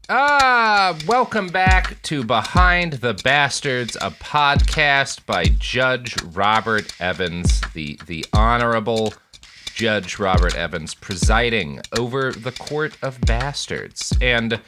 Welcome back to Behind the Bastards, a podcast by Judge Robert Evans, the Honorable Judge Robert Evans, presiding over the Court of Bastards. And,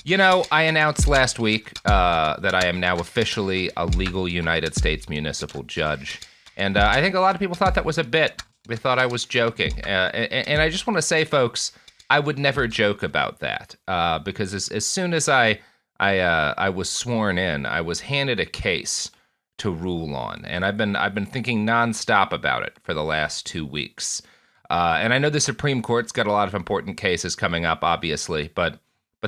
you know, I announced last week that I am now officially a legal United States municipal judge. And I think a lot of people thought that was a bit. They thought I was joking. And I just want to say, folks, I would never joke about that because as soon as I was sworn in, I was handed a case to rule on, and I've been thinking nonstop about it for the last 2 weeks. And I know the Supreme Court's got a lot of important cases coming up, obviously, but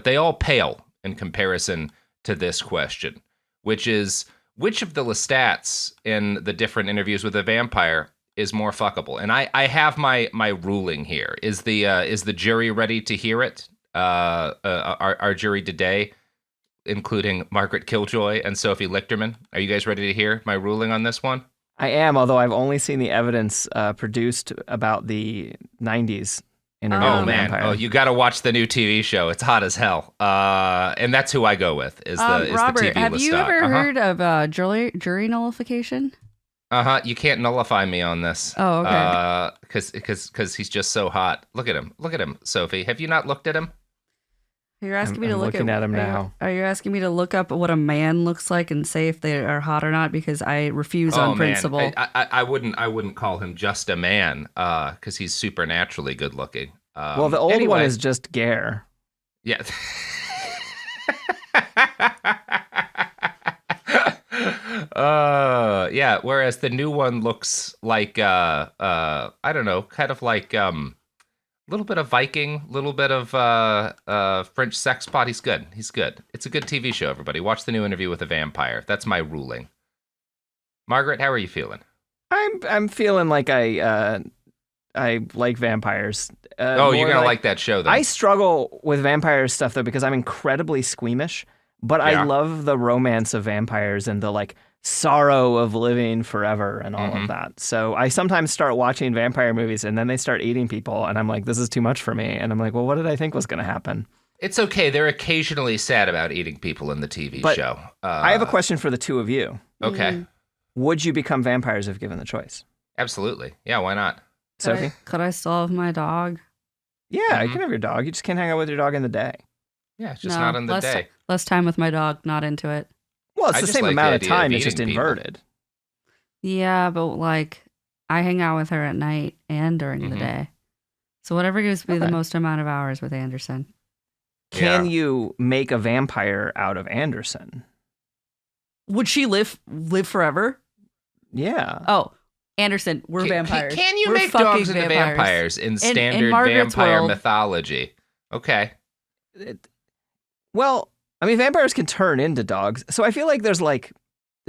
they all pale in comparison to this question, which is which of the Lestats in the different interviews with a vampire is more fuckable. And I have my ruling here. Is the jury ready to hear it? Our jury today, including Margaret Killjoy and Sophie Lichterman. Are you guys ready to hear my ruling on this one? I am, although I've only seen the evidence produced about the 90s interview with Vampire. Oh, you got to watch the new TV show. It's hot as hell. And that's who I go with, is the Robert, TV have Lestat. you ever heard of jury nullification? You can't nullify me on this. Oh, okay. Because he's just so hot. Look at him, Sophie. Have you not looked at him? You're asking me to I'm look looking at him now. Are you asking me to look up what a man looks like and say if they are hot or not? Because I refuse on principle. Man. I wouldn't call him just a man, because he's supernaturally good looking. Well, the old one is just Gare. Yeah. Yeah. Whereas the new one looks like I don't know, kind of like a little bit of Viking, little bit of French sex pot. He's good. He's good. It's a good TV show. Everybody, watch the new interview with a vampire. That's my ruling. Margaret, how are you feeling? I'm feeling like I like vampires. You're gonna like that show, then. I struggle with vampire stuff though because I'm incredibly squeamish. But Yeah. I love the romance of vampires and the like sorrow of living forever and all of that. So I sometimes start watching vampire movies and then they start eating people and I'm like, this is too much for me. And I'm like, well, what did I think was going to happen? It's okay. They're occasionally sad about eating people in the TV show. I have a question for the two of you. Okay. Would you become vampires if given the choice? Absolutely. Yeah, why not? Sophie? Could I still have my dog? Yeah, you can have your dog. You just can't hang out with your dog in the day. Yeah, it's just not in the day. Less time with my dog, not into it. Well, it's I the just same like amount the of idea time. of It's just eating people. inverted. Yeah, but like I hang out with her at night and during the day. So whatever gives me the most amount of hours with Anderson. Can you make a vampire out of Anderson? Would she live forever? Yeah. Oh, Anderson, we're vampires. Can you We're make fucking dogs into vampires in standard Margaret's vampire world. mythology? Okay. Well, I mean, vampires can turn into dogs. So I feel like there's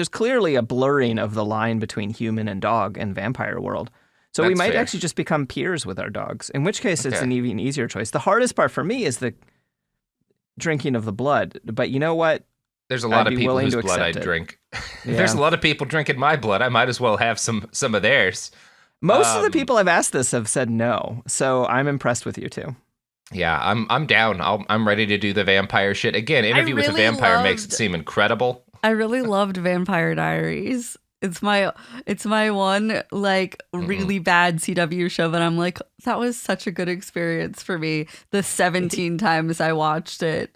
clearly a blurring of the line between human and dog in vampire world. So we That's might fair. actually just become peers with our dogs, in which case it's Okay. an even easier choice. The hardest part for me is the drinking of the blood. But you know what? There's a lot I'd of be people willing whose to blood accept I'd it. drink. Yeah. If there's a lot of people drinking my blood, I might as well have some of theirs. Most of the people I've asked this have said no. So I'm impressed with you two. Yeah, I'm down. I'm ready to do the vampire shit again. Interview with a really vampire makes it loved- seem incredible. I really loved Vampire Diaries. It's my one like really bad CW show, but I'm like, that was such a good experience for me. The 17 times I watched it.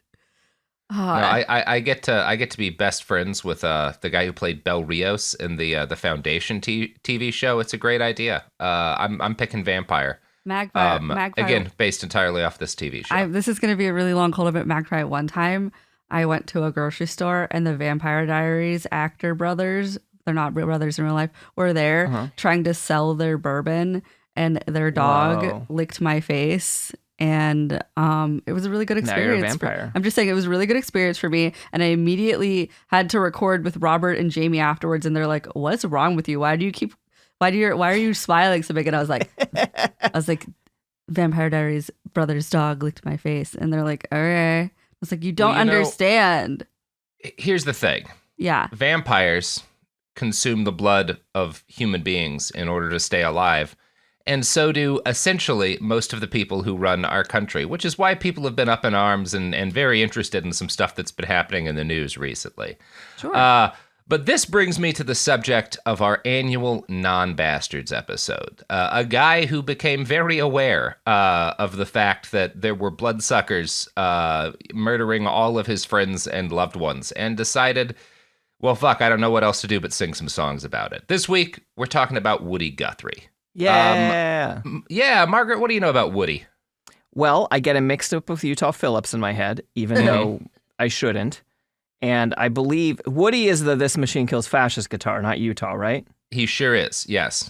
No, I get to be best friends with the guy who played Bel Rios in the Foundation TV show. It's a great idea. I'm picking vampire. Magpie. Again, based entirely off this TV show. This is going to be a really long call, but Magpie. One time, I went to a grocery store and the Vampire Diaries actor brothers, they're not real brothers in real life, were there trying to sell their bourbon, and their dog Whoa. licked my face. And it was a really good Now you're a experience. vampire. I'm just saying it was a really good experience for me. And I immediately had to record with Robert and Jamie afterwards. And they're like, "What's wrong with you? Why are you smiling so big?" And I was like, Vampire Diaries brother's dog licked my face. And they're like, "Okay." I was like, "You don't understand." Here's the thing. Yeah. Vampires consume the blood of human beings in order to stay alive. and so do essentially most of the people who run our country, which is why people have been up in arms and very interested in some stuff that's been happening in the news recently. Sure. But this brings me to the subject of our annual Non-Bastards episode. A guy who became very aware of the fact that there were bloodsuckers murdering all of his friends and loved ones, and decided, well, fuck, I don't know what else to do but sing some songs about it. This week, we're talking about Woody Guthrie. Yeah. Yeah, Margaret, what do you know about Woody? Well, I get him mixed up with Utah Phillips in my head, even though I shouldn't. And I believe Woody is the This Machine Kills Fascist guitar, not Utah, right? He sure is, yes.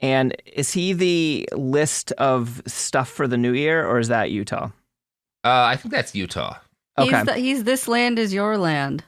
And is he the list of stuff for the new year, or is that Utah? I think that's Utah. Okay. He's This Land Is Your Land.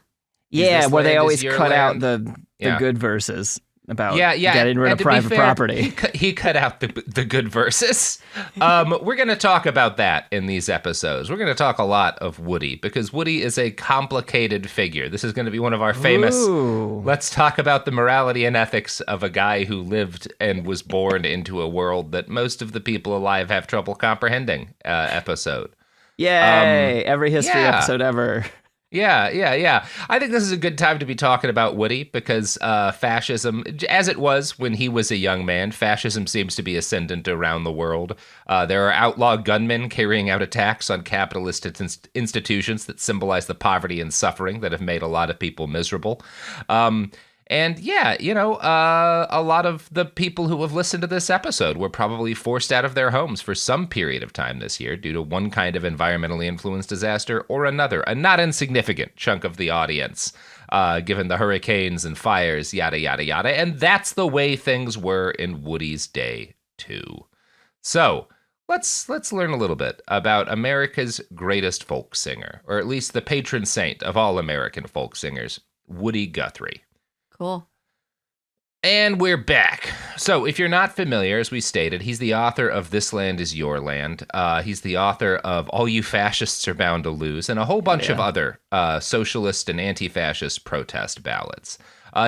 Yeah, This where they land always is your cut out land. the good verses about Yeah. getting rid and of to be private fair, property. He cut out the good verses. We're going to talk about that in these episodes. We're going to talk a lot of Woody, because Woody is a complicated figure. This is going to be one of our famous, Ooh. let's talk about the morality and ethics of a guy who lived and was born into a world that most of the people alive have trouble comprehending episode. Yay! Every history yeah. episode ever. Yeah. I think this is a good time to be talking about Woody, because fascism, as it was when he was a young man, fascism seems to be ascendant around the world. There are outlaw gunmen carrying out attacks on capitalist institutions that symbolize the poverty and suffering that have made a lot of people miserable. And yeah, a lot of the people who have listened to this episode were probably forced out of their homes for some period of time this year due to one kind of environmentally influenced disaster or another, a not insignificant chunk of the audience, given the hurricanes and fires, yada, yada, yada. And that's the way things were in Woody's day, too. So let's learn a little bit about America's greatest folk singer, or at least the patron saint of all American folk singers, Woody Guthrie. Cool. And we're back. So if you're not familiar, as we stated, he's the author of This Land Is Your Land. He's the author of All You Fascists Are Bound to Lose, and a whole bunch of other socialist and anti-fascist protest ballads.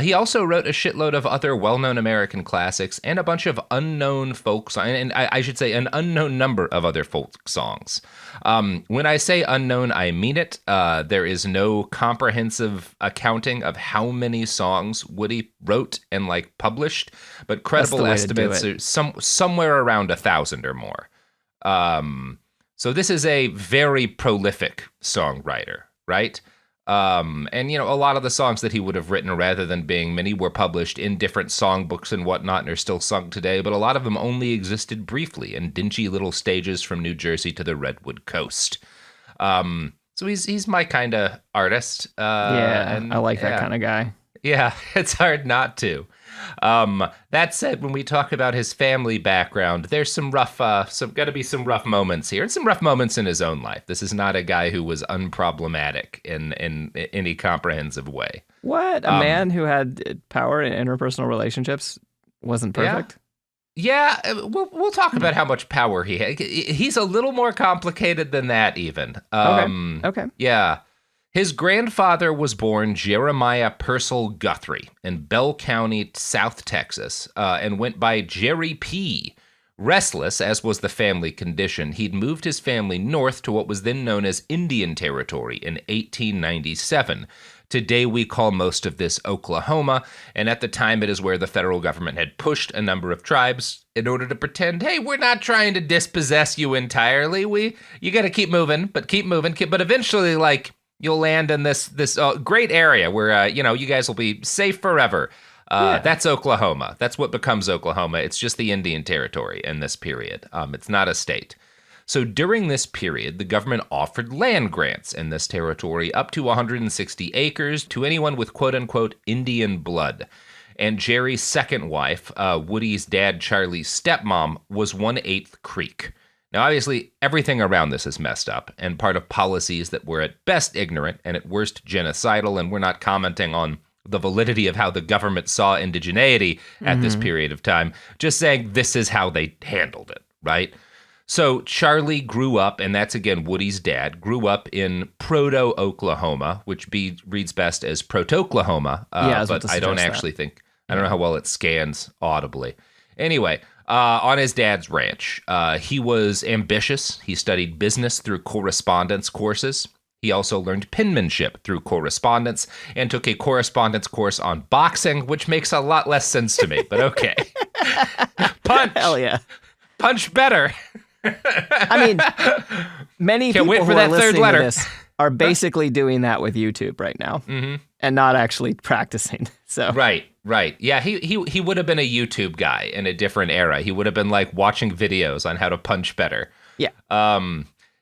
He also wrote a shitload of other well-known American classics and a bunch of unknown folk songs, and I should say an unknown number of other folk songs. When I say unknown, I mean it. There is no comprehensive accounting of how many songs Woody wrote and published, but credible estimates are somewhere around 1,000 or more. So this is a very prolific songwriter, right? And, a lot of the songs that he would have written, rather than being many, were published in different songbooks and whatnot and are still sung today, but a lot of them only existed briefly in dingy little stages from New Jersey to the Redwood Coast. So he's my kind of artist. I like that kind of guy. Yeah, it's hard not to. That said, when we talk about his family background, there's some rough moments here, and some rough moments in his own life. This is not a guy who was unproblematic in any comprehensive way. What? A man who had power in interpersonal relationships wasn't perfect? Yeah, we'll talk about how much power he had. He's a little more complicated than that, even. Okay. Yeah. His grandfather was born Jeremiah Purcell Guthrie in Bell County, South Texas, and went by Jerry P. Restless, as was the family condition, he'd moved his family north to what was then known as Indian Territory in 1897. Today we call most of this Oklahoma, and at the time it is where the federal government had pushed a number of tribes in order to pretend, hey, we're not trying to dispossess you entirely. You got to keep moving, but eventually, you'll land in this great area where, you guys will be safe forever. That's Oklahoma. That's what becomes Oklahoma. It's just the Indian Territory in this period. It's not a state. So during this period, the government offered land grants in this territory up to 160 acres to anyone with quote-unquote Indian blood. And Jerry's second wife, Woody's dad Charlie's stepmom, was 1/8 Creek. Now, obviously, everything around this is messed up and part of policies that were at best ignorant and at worst genocidal, and we're not commenting on the validity of how the government saw indigeneity at this period of time, just saying this is how they handled it, right? So Charlie grew up, and that's, again, Woody's dad, grew up in Proto-Oklahoma, which reads best as Proto-Oklahoma, but I don't actually think, I don't know how well it scans audibly. Anyway, on his dad's ranch. He was ambitious. He studied business through correspondence courses. He also learned penmanship through correspondence and took a correspondence course on boxing, which makes a lot less sense to me, but okay. Punch. Hell yeah. Punch better. I mean, many Can't people wait who for are that third listening letter. to this are basically doing that with YouTube right now and not actually practicing. So Right. Yeah, he would have been a YouTube guy in a different era. He would have been like watching videos on how to punch better. yeah.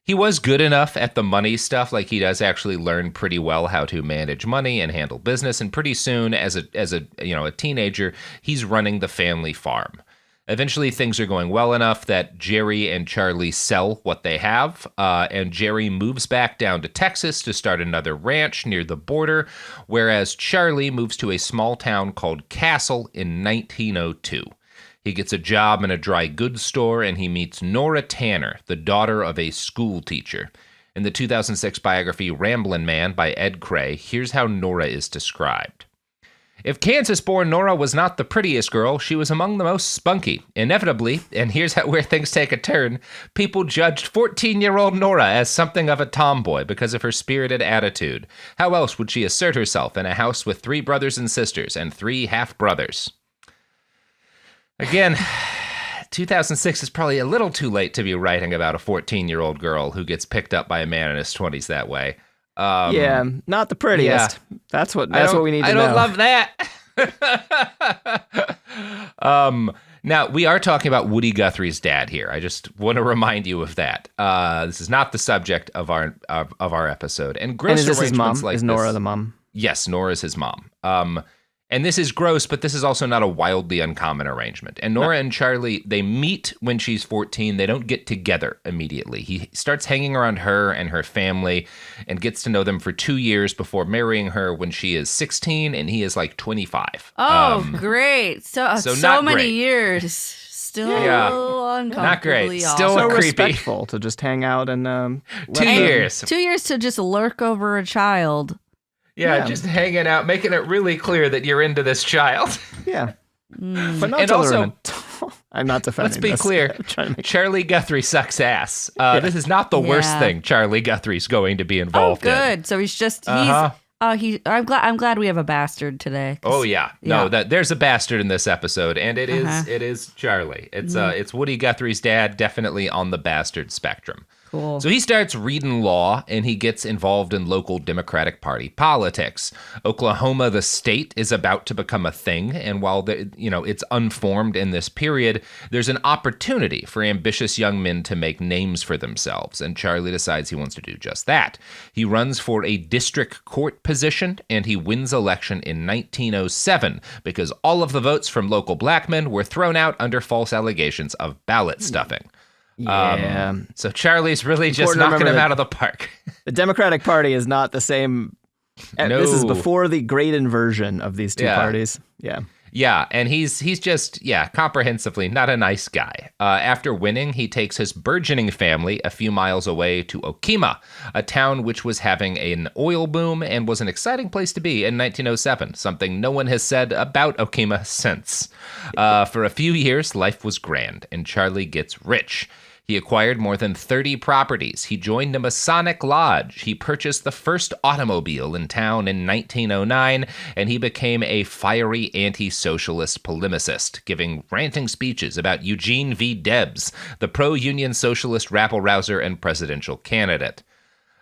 He was good enough at the money stuff. Like he does actually learn pretty well how to manage money and handle business. And pretty soon, as a teenager, he's running the family farm. Eventually, things are going well enough that Jerry and Charlie sell what they have, and Jerry moves back down to Texas to start another ranch near the border, whereas Charlie moves to a small town called Castle in 1902. He gets a job in a dry goods store, and he meets Nora Tanner, the daughter of a school teacher. In the 2006 biography Ramblin' Man by Ed Cray, here's how Nora is described. If Kansas-born Nora was not the prettiest girl, she was among the most spunky. Inevitably, and here's where things take a turn, people judged 14-year-old Nora as something of a tomboy because of her spirited attitude. How else would she assert herself in a house with 3 brothers and sisters and 3 half-brothers? Again, 2006 is probably a little too late to be writing about a 14-year-old girl who gets picked up by a man in his 20s that way. Yeah, not the prettiest. yeah. That's what we need to know. I don't love that. Now, we are talking about Woody Guthrie's dad here. I just want to remind you of that. This is not the subject of our episode. And gross And is this his arrangements mom? like Is Nora this, the mom? Yes, Nora is his mom. And this is gross, but this is also not a wildly uncommon arrangement. And Nora and Charlie, they meet when she's 14. They don't get together immediately. He starts hanging around her and her family and gets to know them for 2 years before marrying her when she is 16 and he is like 25. Oh, great. So not many great. years. Still Yeah. uncomfortably Not great. off. Still So creepy. respectful to just hang out and 2 years. 2 years to just lurk over a child. Yeah, Yeah. just hanging out, making it really clear that you're into this child. Yeah. But not And to also- learn. I'm not defending Let's be this. clear. I'm trying to make Charlie Guthrie sucks ass. This is not the worst Yeah. thing Charlie Guthrie's going to be Oh, involved in. good. So he's just Uh-huh. I'm glad we have a bastard today. 'Cause- Oh yeah, no, there's a bastard in this episode, and it is Charlie. It's Woody Guthrie's dad, definitely on the bastard spectrum. Cool. So he starts reading law, and he gets involved in local Democratic Party politics. Oklahoma, the state, is about to become a thing, and while it's unformed in this period, there's an opportunity for ambitious young men to make names for themselves, and Charlie decides he wants to do just that. He runs for a district court position, and he wins election in 1907 because all of the votes from local black men were thrown out under false allegations of ballot stuffing. Yeah. So Charlie's really just Important to knocking him remember out of the park. The Democratic Party is not the same. This is No. before the great inversion of these two Yeah. parties. Yeah. Yeah, and he's just, comprehensively not a nice guy. After winning, he takes his burgeoning family a few miles away to Okemah, a town which was having an oil boom and was an exciting place to be in 1907, something no one has said about Okemah since. For a few years, life was grand, and Charlie gets rich. He acquired more than 30 properties. He joined a Masonic lodge. He purchased the first automobile in town in 1909, and he became a fiery anti-socialist polemicist, giving ranting speeches about Eugene V. Debs, the pro-union socialist rabble-rouser and presidential candidate.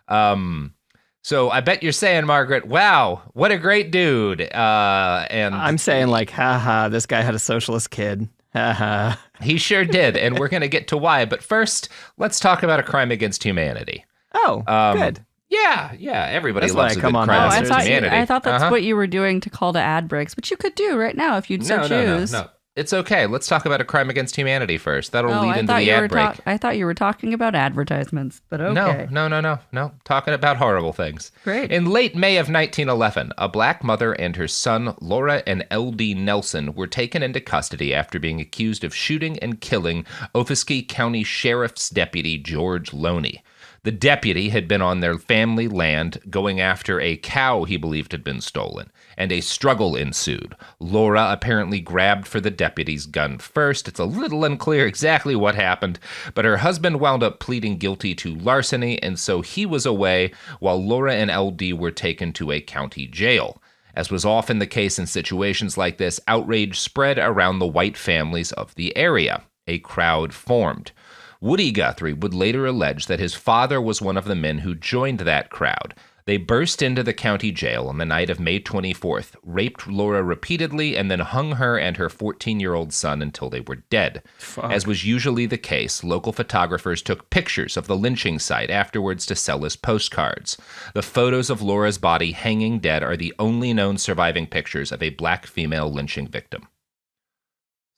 So I bet you're saying, Margaret, wow, what a great dude. And I'm saying like, haha, this guy had a socialist kid. Haha. he sure did, and we're going to get to why. But first, let's talk about a crime against humanity. Oh, good. Yeah, everybody That's loves why I a come good on crime now. I against thought humanity. I thought that's Uh-huh. what you were doing to call to ad breaks, but you could do right now if you'd so choose. No. It's okay. Let's talk about a crime against humanity first. That'll Oh, lead into the ad break. I thought you were talking about advertisements, but okay. No. Talking about horrible things. Great. In late May of 1911, a black mother and her son, Laura and L.D. Nelson, were taken into custody after being accused of shooting and killing Ofiskey County Sheriff's Deputy George Loney. The deputy had been on their family land going after a cow he believed had been stolen, and a struggle ensued. Laura apparently grabbed for the deputy's gun first. It's a little unclear exactly what happened, but her husband wound up pleading guilty to larceny, and so he was away while Laura and LD were taken to a county jail. As was often the case in situations like this, outrage spread around the white families of the area. A crowd formed. Woody Guthrie would later allege that his father was one of the men who joined that crowd. They burst into the county jail on the night of May 24th, raped Laura repeatedly, and then hung her and her 14-year-old son until they were dead. Fuck. As was usually the case, local photographers took pictures of the lynching site afterwards to sell as postcards. The photos of Laura's body hanging dead are the only known surviving pictures of a black female lynching victim.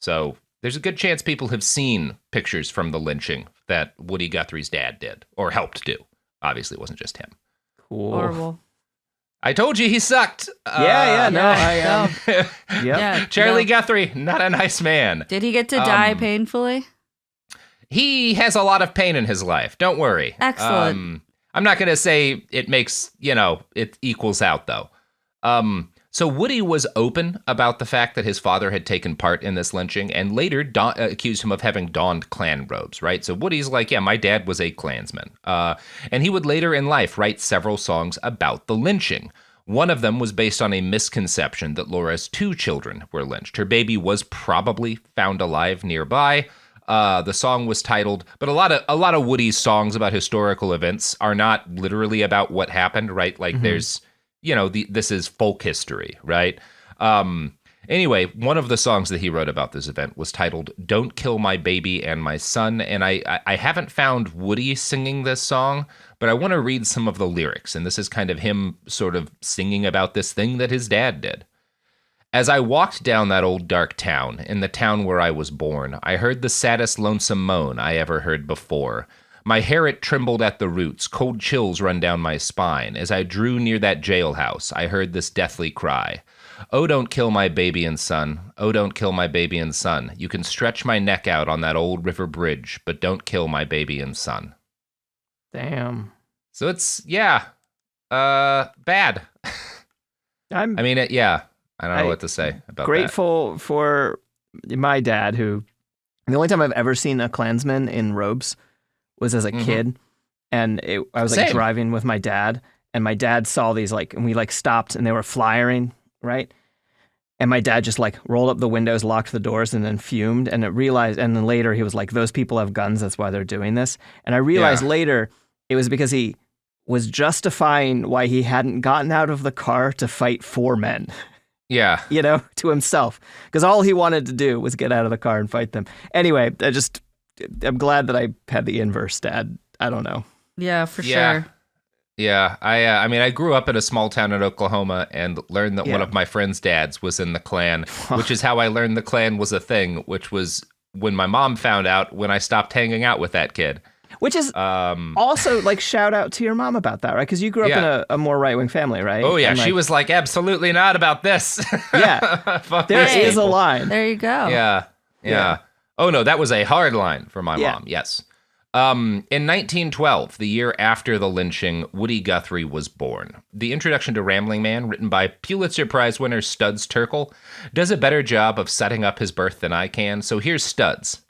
So there's a good chance people have seen pictures from the lynching that Woody Guthrie's dad did, or helped do. Obviously, it wasn't just him. Cool. Horrible. I told you he sucked. Charlie Guthrie, not a nice man. Did he get to die painfully? He has a lot of pain in his life. Don't worry. Excellent. I'm not going to say it makes, it equals out, though. So Woody was open about the fact that his father had taken part in this lynching and later accused him of having donned Klan robes, right? So Woody's like, yeah, my dad was a Klansman. And he would later in life write several songs about the lynching. One of them was based on a misconception that Laura's 2 children were lynched. Her baby was probably found alive nearby. The song was titled, but a lot of Woody's songs about historical events are not literally about what happened, right? Like there's, this is folk history, right? Anyway, one of the songs that he wrote about this event was titled "Don't Kill My Baby and My Son," and I haven't found Woody singing this song, but I want to read some of the lyrics, and this is kind of him sort of singing about this thing that his dad did. As I walked down that old dark town, in the town where I was born, I heard the saddest lonesome moan I ever heard before. My hair it trembled at the roots, cold chills run down my spine. As I drew near that jailhouse, I heard this deathly cry. Oh, don't kill my baby and son. Oh, don't kill my baby and son. You can stretch my neck out on that old river bridge, but don't kill my baby and son. Damn. So it's, bad. I don't know what to say about grateful for my dad, who the only time I've ever seen a Klansman in robes was as a kid. And I was driving with my dad, and my dad saw these and we stopped and they were flying, right? And my dad just rolled up the windows, locked the doors, and then fumed. And then later he was like, those people have guns. That's why they're doing this. And I realized later it was because he was justifying why he hadn't gotten out of the car to fight 4 men. Yeah. To himself. Because all he wanted to do was get out of the car and fight them. Anyway, I'm glad that I had the inverse dad. I don't know. Yeah, for sure. Yeah, I grew up in a small town in Oklahoma and learned that one of my friend's dads was in the Klan, which is how I learned the Klan was a thing, which was when my mom found out when I stopped hanging out with that kid. Which is also shout out to your mom about that, right? Because you grew up in a more right-wing family, right? Oh, yeah. She was absolutely not about this. Yeah. Fuck there these is people. a line. There you go. Yeah. Oh, no, that was a hard line for my mom. Yes. In 1912, the year after the lynching, Woody Guthrie was born. The introduction to Rambling Man, written by Pulitzer Prize winner Studs Terkel, does a better job of setting up his birth than I can, so here's Studs.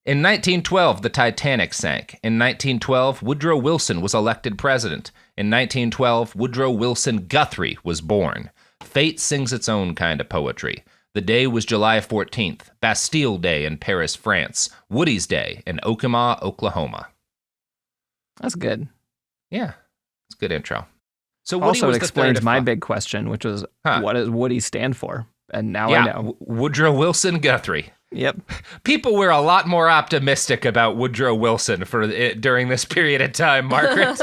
In 1912, the Titanic sank. In 1912, Woodrow Wilson was elected president. In 1912, Woodrow Wilson Guthrie was born. Fate sings its own kind of poetry. The day was July 14th, Bastille Day in Paris, France, Woody's Day in Okemah, Oklahoma. That's good. Yeah, it's a good intro. So Woody also, was it explains my big question, which was, what does Woody stand for? And now I know. Woodrow Wilson Guthrie. Yep. People were a lot more optimistic about Woodrow Wilson during this period of time, Margaret.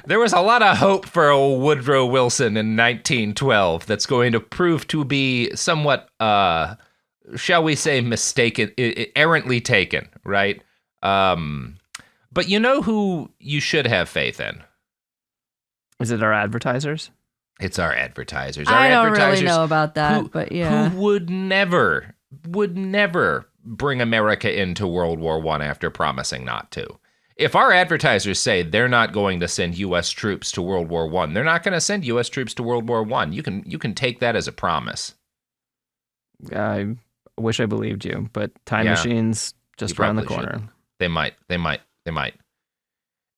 There was a lot of hope for old Woodrow Wilson in 1912 that's going to prove to be somewhat, shall we say, mistaken, errantly taken, right? But you know who you should have faith in? Is it our advertisers? It's our advertisers. I don't really know about that, but yeah. Who would never bring America into World War I after promising not to. If our advertisers say they're not going to send U.S. troops to World War I, they're not going to send U.S. troops to World War I. You can take that as a promise. I wish I believed you, but time Yeah. machines just You around the probably corner. shouldn't. They might.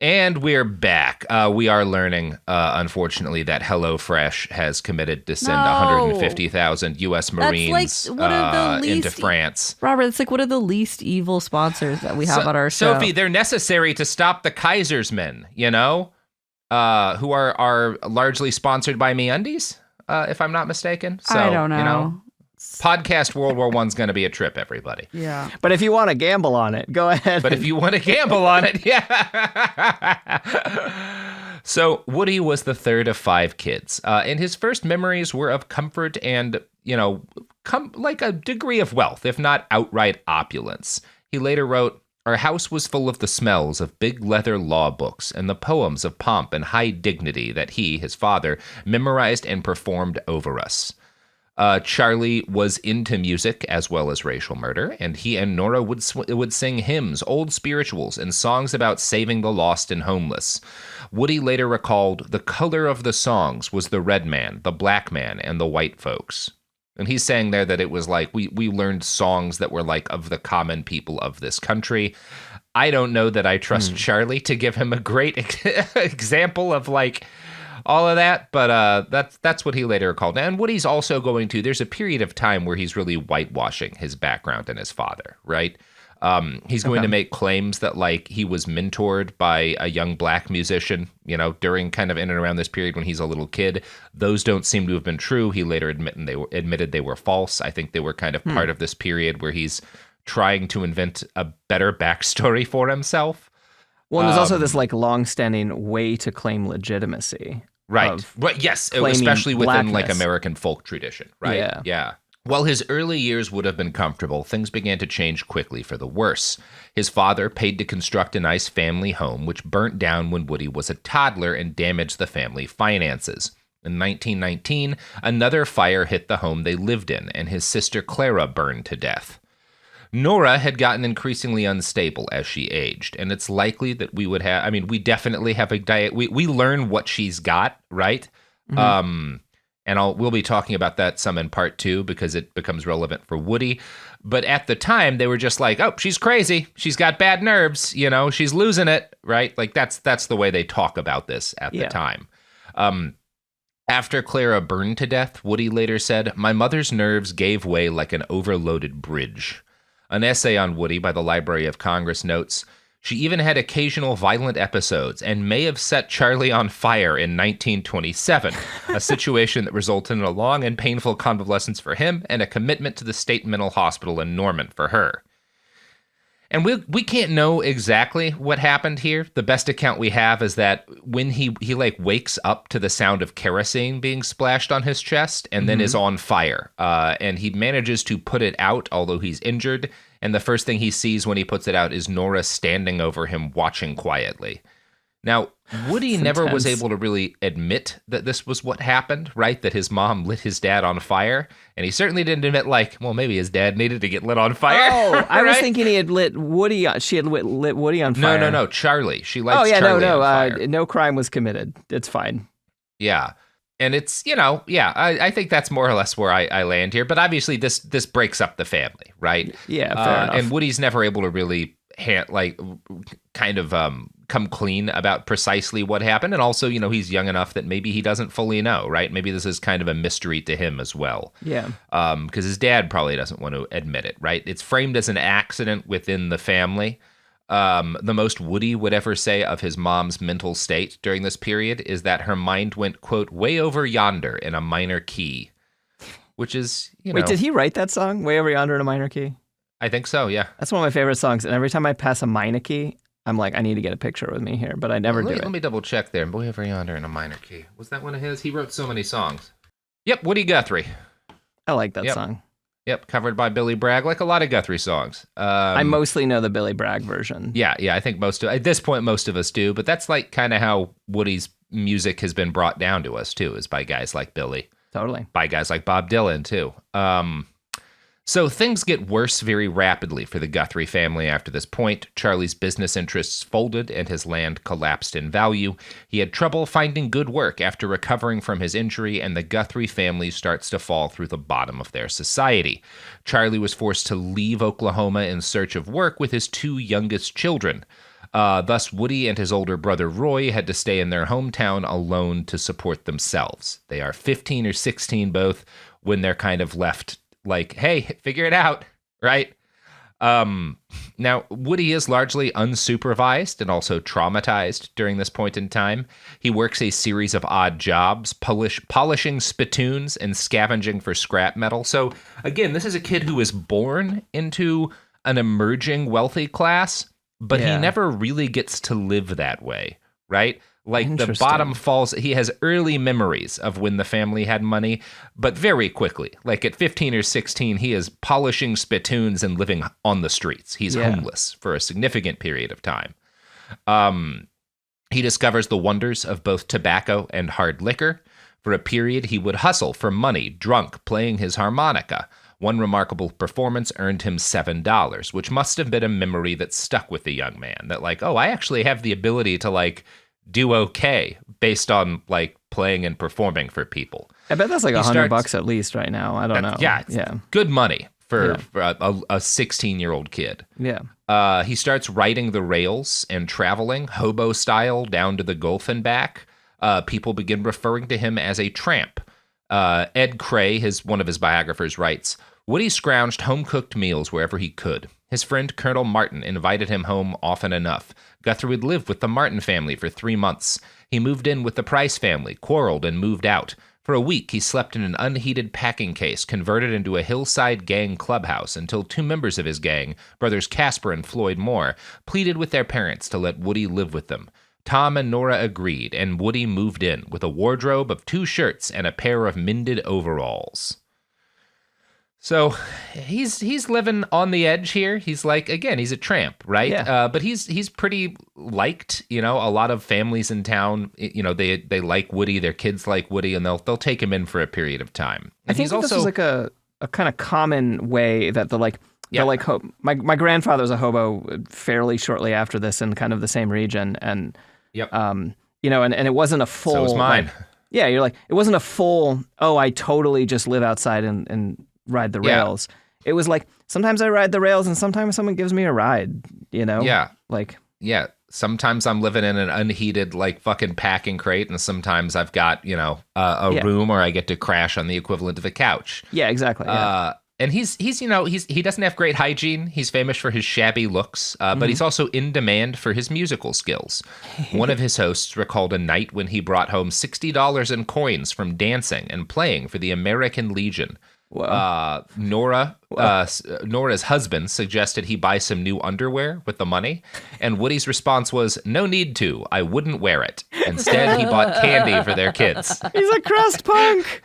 And we're back. We are learning, unfortunately, that HelloFresh has committed to send No. 150,000 U.S. Marines one of the into least- France. Robert, it's like one of the least evil sponsors that we have on our show. Sophie, they're necessary to stop the Kaiser's men, you know, who are largely sponsored by MeUndies, if I'm not mistaken. So, I don't know. You know, podcast World War I's going to be a trip, everybody. Yeah. But if you want to gamble on it, go ahead. But if you want to gamble on it, yeah. So Woody was the third of 5 kids, and his first memories were of comfort and, you know, like a degree of wealth, if not outright opulence. He later wrote, "Our house was full of the smells of big leather law books and the poems of pomp and high dignity that he, his father, memorized and performed over us." Charlie was into music as well as racial murder, and he and Nora would sing hymns, old spirituals, and songs about saving the lost and homeless. Woody later recalled, "The color of the songs was the red man, the black man, and the white folks." And he's saying there that it was like, we learned songs that were like of the common people of this country. I don't know that I trust Charlie to give him a great example of like all of that, but that's what he later recalled. And Woody's also going to, there's a period of time where he's really whitewashing his background and his father, right? He's going to make claims that like he was mentored by a young black musician, you know, during kind of in and around this period when he's a little kid. Those don't seem to have been true. He later admitted they were false. I think they were kind of part of this period where he's trying to invent a better backstory for himself. Well, and there's also this like long-standing way to claim legitimacy. Right. Yes, claiming especially within like blackness. American folk tradition, right? Yeah. While his early years would have been comfortable, things began to change quickly for the worse. His father paid to construct a nice family home, which burnt down when Woody was a toddler and damaged the family finances. In 1919, another fire hit the home they lived in, and his sister Clara burned to death. Nora had gotten increasingly unstable as she aged, and it's likely that we would have, I mean, we definitely have a diet. We learn what she's got, right? And we'll be talking about that some in part 2 because it becomes relevant for Woody. But at the time, they were just like, oh, she's crazy. She's got bad nerves. You know, she's losing it, right? Like that's the way they talk about this at the time. After Clara burned to death, Woody later said, "My mother's nerves gave way like an overloaded bridge." An essay on Woody by the Library of Congress notes, "She even had occasional violent episodes and may have set Charlie on fire in 1927, a situation that resulted in a long and painful convalescence for him and a commitment to the state mental hospital in Norman for her." And we can't know exactly what happened here. The best account we have is that when he like wakes up to the sound of kerosene being splashed on his chest and then is on fire. And he manages to put it out, although he's injured. And the first thing he sees when he puts it out is Nora standing over him, watching quietly. Now, Woody never was able to really admit that this was what happened, right? That his mom lit his dad on fire. And he certainly didn't admit, like, well, maybe his dad needed to get lit on fire. Oh, I was right? thinking he had lit Woody. She had lit Woody on fire. No, Charlie. She lights Charlie on fire. No crime was committed. It's fine. Yeah. And it's, you know, I think that's more or less where I land here. But obviously this breaks up the family, right? Yeah, fair enough. And Woody's never able to really come clean about precisely what happened. And also, you know, he's young enough that maybe he doesn't fully know, right? Maybe this is kind of a mystery to him as well. Yeah. Because his dad probably doesn't want to admit it, right? It's framed as an accident within the family. The most Woody would ever say of his mom's mental state during this period is that her mind went, quote, way over yonder in a minor key, which is, you know. Wait, did he write that song, Way Over Yonder in a Minor Key? I think so, yeah. That's one of my favorite songs. And every time I pass a minor key, I'm like, I need to get a picture with me here, but I never do it. Let me double check there. Way Over Yonder in a Minor Key. Was that one of his? He wrote so many songs. Yep, Woody Guthrie. I like that song. Yep, covered by Billy Bragg, like a lot of Guthrie songs. I mostly know the Billy Bragg version. Yeah, I think at this point, most of us do, but that's like kind of how Woody's music has been brought down to us, too, is by guys like Billy. Totally. By guys like Bob Dylan, too. So things get worse very rapidly for the Guthrie family after this point. Charlie's business interests folded and his land collapsed in value. He had trouble finding good work after recovering from his injury, and the Guthrie family starts to fall through the bottom of their society. Charlie was forced to leave Oklahoma in search of work with his 2 youngest children. Thus, Woody and his older brother Roy had to stay in their hometown alone to support themselves. They are 15 or 16 both when they're kind of left like, hey, figure it out, right? Now, Woody is largely unsupervised and also traumatized during this point in time. He works a series of odd jobs, polishing spittoons and scavenging for scrap metal. So, again, this is a kid who is born into an emerging wealthy class, but he never really gets to live that way, right? Like the bottom falls, he has early memories of when the family had money, but very quickly, like at 15 or 16, he is polishing spittoons and living on the streets. He's homeless for a significant period of time. He discovers the wonders of both tobacco and hard liquor. For a period, he would hustle for money, drunk, playing his harmonica. One remarkable performance earned him $7, which must have been a memory that stuck with the young man, that like, oh, I actually have the ability to like do okay based on like playing and performing for people. I bet that's like $100 at least right now. I don't know. Yeah. Good money for a 16-year-old kid. Yeah. He starts riding the rails and traveling hobo style down to the Gulf and back. People begin referring to him as a tramp. Ed Cray, one of his biographers, writes, Woody scrounged home-cooked meals wherever he could. His friend Colonel Martin invited him home often enough. Guthrie would live with the Martin family for 3 months. He moved in with the Price family, quarreled, and moved out. For a week, he slept in an unheated packing case converted into a hillside gang clubhouse until 2 members of his gang, brothers Casper and Floyd Moore, pleaded with their parents to let Woody live with them. Tom and Nora agreed, and Woody moved in with a wardrobe of 2 shirts and a pair of mended overalls. So he's living on the edge here. He's like, again, he's a tramp, right? Yeah. But he's pretty liked. You know, a lot of families in town, you know, they like Woody. Their kids like Woody, and they'll take him in for a period of time. And I think this is like a kind of common way that my grandfather was a hobo fairly shortly after this in kind of the same region, and you know, and it wasn't a full. So was mine. You're like, it wasn't a full. Oh, I totally just live outside and ride the rails. It was like, sometimes I ride the rails and sometimes someone gives me a ride, you know? Yeah. Like, yeah. Sometimes I'm living in an unheated, like, fucking packing crate, and sometimes I've got, you know, a room where I get to crash on the equivalent of a couch. Yeah, exactly. Yeah. And he's you know, he doesn't have great hygiene. He's famous for his shabby looks, but he's also in demand for his musical skills. One of his hosts recalled a night when he brought home $60 in coins from dancing and playing for the American Legion. Nora's husband suggested he buy some new underwear with the money, and Woody's response was, "No need to. I wouldn't wear it." Instead, he bought candy for their kids. He's a crust punk.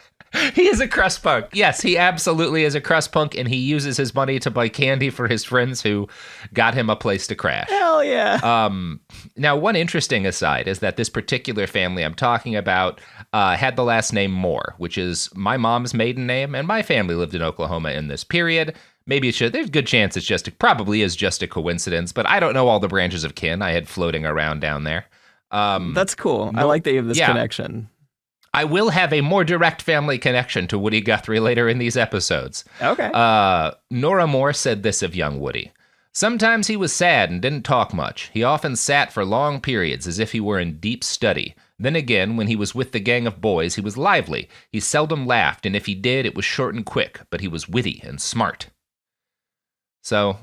He is a crust punk. Yes, he absolutely is a crust punk, and he uses his money to buy candy for his friends who got him a place to crash. Hell yeah. Now, one interesting aside is that this particular family I'm talking about had the last name Moore, which is my mom's maiden name, and my family lived in Oklahoma in this period. Maybe there's a good chance probably is just a coincidence, but I don't know all the branches of kin I had floating around down there. That's cool. I like that you have this connection. I will have a more direct family connection to Woody Guthrie later in these episodes. Okay. Nora Moore said this of young Woody. Sometimes he was sad and didn't talk much. He often sat for long periods as if he were in deep study. Then again, when he was with the gang of boys, he was lively. He seldom laughed, and if he did, it was short and quick, but he was witty and smart. So,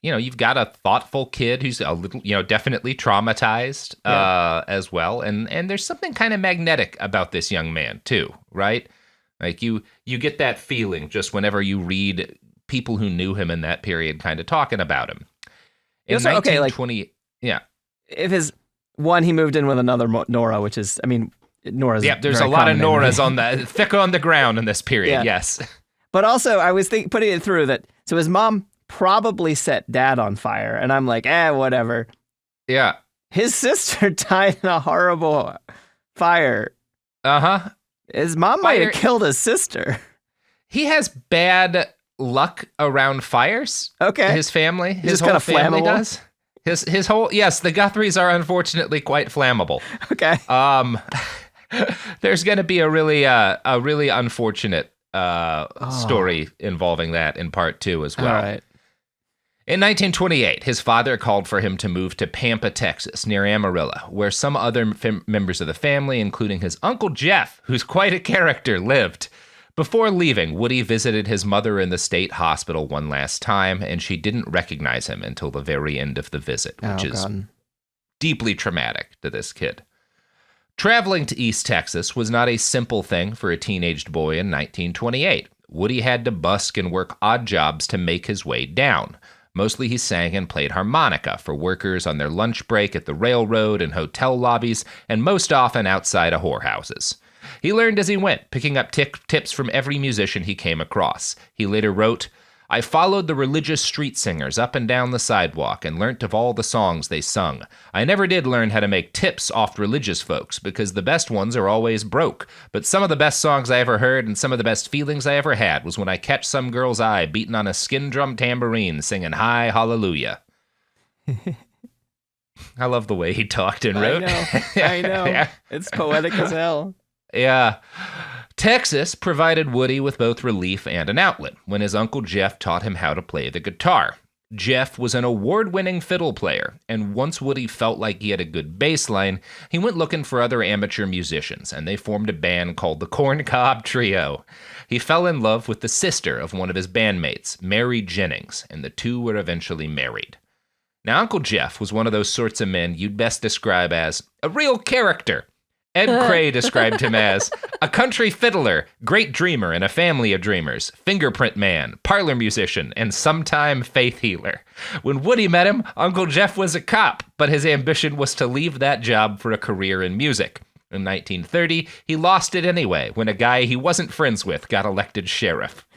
you know, you've got a thoughtful kid who's a little, you know, definitely traumatized as well. And there's something kind of magnetic about this young man, too, right? Like you get that feeling just whenever you read people who knew him in that period kind of talking about him. In 1920, If he moved in with another Nora, which is, I mean, Nora's. Yeah, there's a lot of Noras thick on the ground in this period, yes. But also, I was putting it through that, so his mom probably set dad on fire, and I'm like, whatever. Yeah. His sister died in a horrible fire. Uh-huh. His mom might have killed his sister. He has bad luck around fires. Okay. His family, his just whole kinda family flammable? does. His whole, yes, the Guthries are unfortunately quite flammable. Okay. There's going to be a really unfortunate story involving that in part 2 as well. All right. In 1928, his father called for him to move to Pampa, Texas, near Amarillo, where some other members of the family, including his Uncle Jeff, who's quite a character, lived. Before leaving, Woody visited his mother in the state hospital one last time, and she didn't recognize him until the very end of the visit, which is deeply traumatic to this kid. Traveling to East Texas was not a simple thing for a teenaged boy in 1928. Woody had to busk and work odd jobs to make his way down. Mostly he sang and played harmonica for workers on their lunch break at the railroad and hotel lobbies, and most often outside of whorehouses. He learned as he went, picking up tips from every musician he came across. He later wrote, "I followed the religious street singers up and down the sidewalk and learnt of all the songs they sung. I never did learn how to make tips off religious folks because the best ones are always broke. But some of the best songs I ever heard and some of the best feelings I ever had was when I catch some girl's eye beating on a skin drum tambourine singing High Hallelujah." I love the way he talked and wrote. I know. Yeah. It's poetic as hell. Yeah. Texas provided Woody with both relief and an outlet when his Uncle Jeff taught him how to play the guitar. Jeff was an award-winning fiddle player, and once Woody felt like he had a good bass line, he went looking for other amateur musicians, and they formed a band called the Corncob Trio. He fell in love with the sister of one of his bandmates, Mary Jennings, and the two were eventually married. Now, Uncle Jeff was one of those sorts of men you'd best describe as a real character. Ed Cray described him as a country fiddler, great dreamer in a family of dreamers, fingerprint man, parlor musician, and sometime faith healer. When Woody met him, Uncle Jeff was a cop, but his ambition was to leave that job for a career in music. In 1930, he lost it anyway when a guy he wasn't friends with got elected sheriff.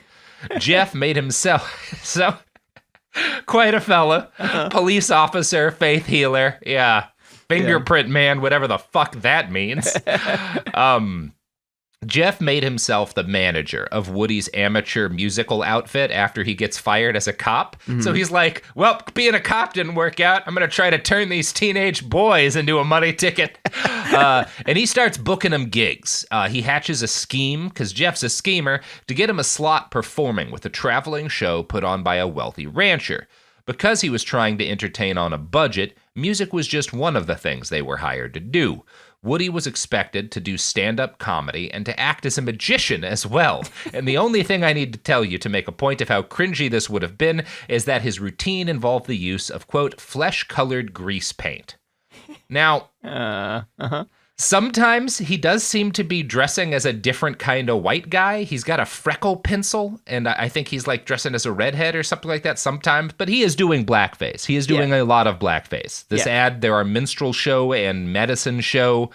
Jeff made himself quite a fella, police officer, faith healer, yeah. Fingerprint man, whatever the fuck that means. Jeff made himself the manager of Woody's amateur musical outfit after he gets fired as a cop. Mm-hmm. So he's like, well, being a cop didn't work out. I'm going to try to turn these teenage boys into a money ticket. And he starts booking them gigs. He hatches a scheme, because Jeff's a schemer, to get him a slot performing with a traveling show put on by a wealthy rancher. Because he was trying to entertain on a budget, music was just one of the things they were hired to do. Woody was expected to do stand-up comedy and to act as a magician as well. And the only thing I need to tell you to make a point of how cringy this would have been is that his routine involved the use of, quote, flesh-colored grease paint. Now, sometimes he does seem to be dressing as a different kind of white guy. He's got a freckle pencil, and I think he's like dressing as a redhead or something like that sometimes. But he is doing blackface. He is doing a lot of blackface. This ad, there are minstrel show and medicine show,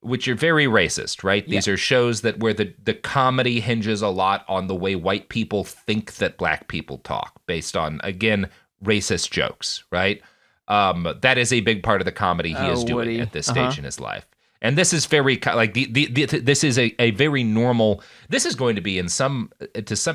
which are very racist, right? These are shows that where the comedy hinges a lot on the way white people think that black people talk, based on, again, racist jokes, right? That is a big part of the comedy he is doing Woody. at this stage in his life. And this is very like this is a very normal. This is going to be to some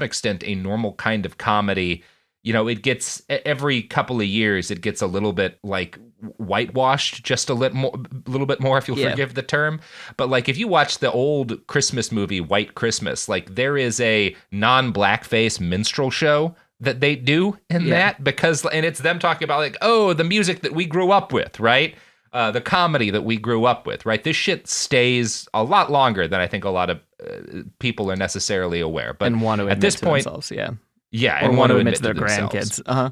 extent a normal kind of comedy. You know, it gets every couple of years it gets a little bit like whitewashed, just a little bit more, if you'll forgive the term. But like if you watch the old Christmas movie White Christmas, like there is a non-blackface minstrel show that they do in that and it's them talking about like, oh, the music that we grew up with, right? The comedy that we grew up with, right? This shit stays a lot longer than I think a lot of people are necessarily aware. But and want to at this point, themselves, and want to admit to their grandkids.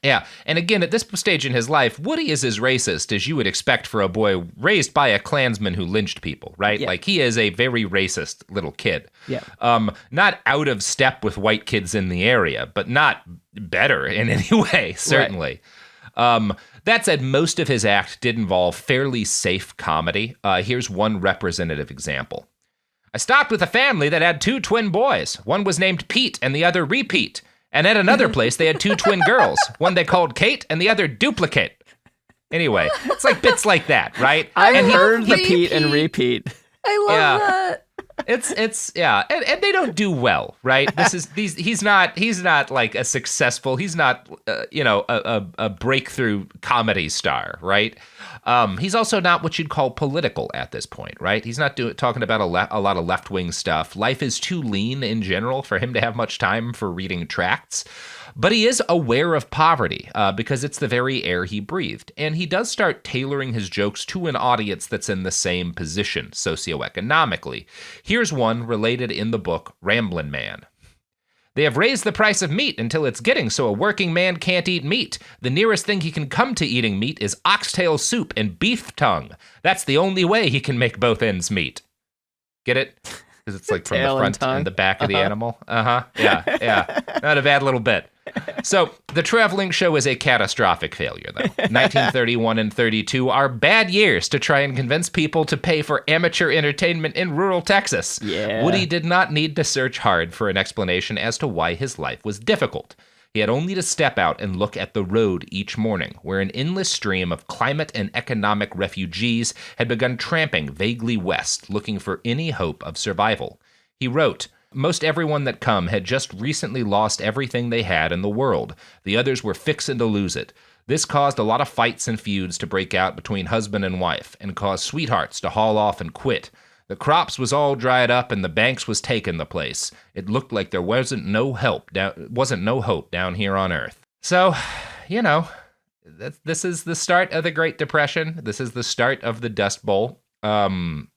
Yeah, and again, at this stage in his life, Woody is as racist as you would expect for a boy raised by a Klansman who lynched people, right? Yeah. Like he is a very racist little kid. Yeah. Not out of step with white kids in the area, but not better in any way, certainly. Right. That said, most of his act did involve fairly safe comedy. Here's one representative example. I stopped with a family that had 2 twin boys. One was named Pete and the other Repeat. And at another place, they had 2 twin girls. One they called Kate and the other Duplicate. Anyway, it's like bits like that, right? I've heard the Pete and Repeat. I love that. Yeah, and they don't do well, right? He's not like a successful, he's not a breakthrough comedy star, right? He's also not what you'd call political at this point, right? He's not talking about a lot of left-wing stuff. Life is too lean in general for him to have much time for reading tracts. But he is aware of poverty because it's the very air he breathed. And he does start tailoring his jokes to an audience that's in the same position socioeconomically. Here's one related in the book Ramblin' Man. They have raised the price of meat until it's getting so a working man can't eat meat. The nearest thing he can come to eating meat is oxtail soup and beef tongue. That's the only way he can make both ends meet. Get it? Because it's like from the front and the back of the animal. Yeah. Not a bad little bit. So the traveling show is a catastrophic failure, though. 1931 and 32 are bad years to try and convince people to pay for amateur entertainment in rural Texas. Yeah. Woody did not need to search hard for an explanation as to why his life was difficult. He had only to step out and look at the road each morning, where an endless stream of climate and economic refugees had begun tramping vaguely west, looking for any hope of survival. He wrote, "Most everyone that come had just recently lost everything they had in the world. The others were fixin' to lose it. This caused a lot of fights and feuds to break out between husband and wife, and caused sweethearts to haul off and quit. The crops was all dried up and the banks was taking the place. It looked like there wasn't no hope down here on Earth." So, this is the start of the Great Depression. This is the start of the Dust Bowl. And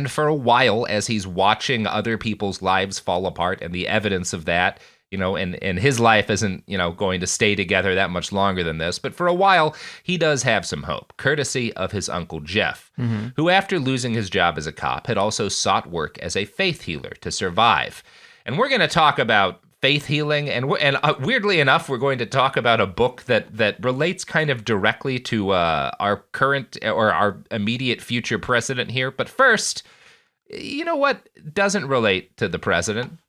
for a while, as he's watching other people's lives fall apart and the evidence of that, and his life isn't, going to stay together that much longer than this. But for a while, he does have some hope, courtesy of his Uncle Jeff, who, after losing his job as a cop, had also sought work as a faith healer to survive. And we're going to talk about faith healing, and weirdly enough, we're going to talk about a book that relates kind of directly to our current or our immediate future president here. But first, you know what doesn't relate to the president?